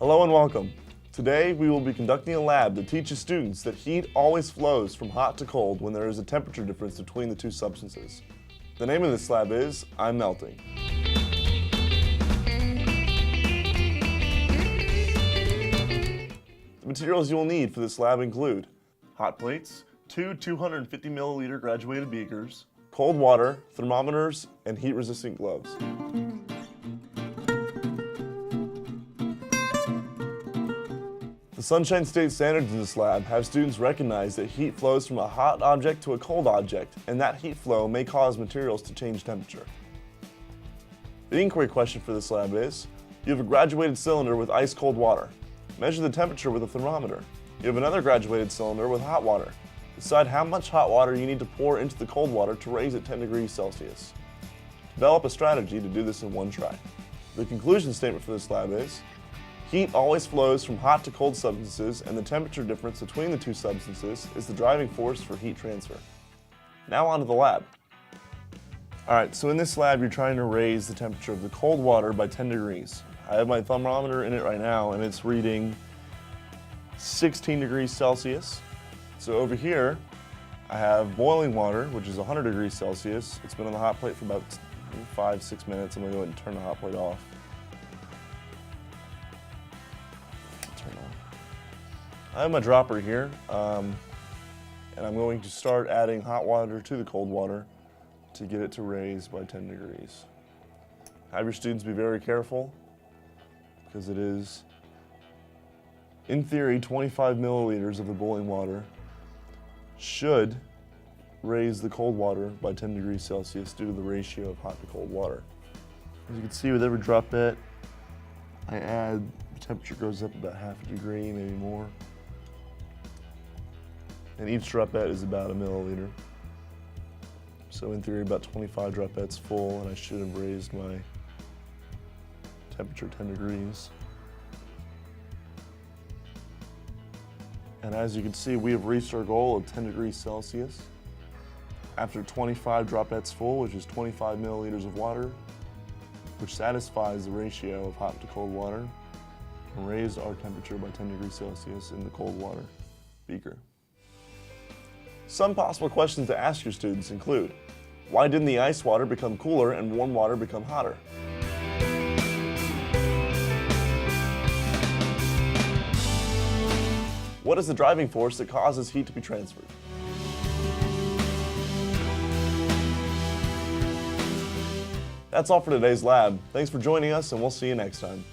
Hello and welcome. Today we will be conducting a lab that teaches students that heat always flows from hot to cold when there is a temperature difference between the two substances. The name of this lab is I'm Melting. The materials you will need for this lab include hot plates, two 250 milliliter graduated beakers, cold water, thermometers, and heat-resistant gloves. The Sunshine State standards in this lab have students recognize that heat flows from a hot object to a cold object, and that heat flow may cause materials to change temperature. The inquiry question for this lab is, you have a graduated cylinder with ice-cold water. Measure the temperature with a thermometer. You have another graduated cylinder with hot water. Decide how much hot water you need to pour into the cold water to raise it 10 degrees Celsius. Develop a strategy to do this in one try. The conclusion statement for this lab is, heat always flows from hot to cold substances, and the temperature difference between the two substances is the driving force for heat transfer. Now on to the lab. Alright, so in this lab you're trying to raise the temperature of the cold water by 10 degrees. I have my thermometer in it right now and it's reading 16 degrees Celsius. So over here I have boiling water, which is 100 degrees Celsius. It's been on the hot plate for about 5-6 minutes. I'm going to go ahead and turn the hot plate off. I have my dropper here, and I'm going to start adding hot water to the cold water to get it to raise by 10 degrees. Have your students be very careful, because it is, in theory, 25 milliliters of the boiling water should raise the cold water by 10 degrees Celsius due to the ratio of hot to cold water. As you can see, with every drop bit, I add, the temperature goes up about half a degree, maybe more. And each dropette is about a milliliter. So in theory, about 25 dropettes full, and I should have raised my temperature 10 degrees. And as you can see, we have reached our goal of 10 degrees Celsius. After 25 dropettes full, which is 25 milliliters of water, which satisfies the ratio of hot to cold water, and raised our temperature by 10 degrees Celsius in the cold water beaker. Some possible questions to ask your students include, why didn't the ice water become cooler and warm water become hotter? What is the driving force that causes heat to be transferred? That's all for today's lab. Thanks for joining us, and we'll see you next time.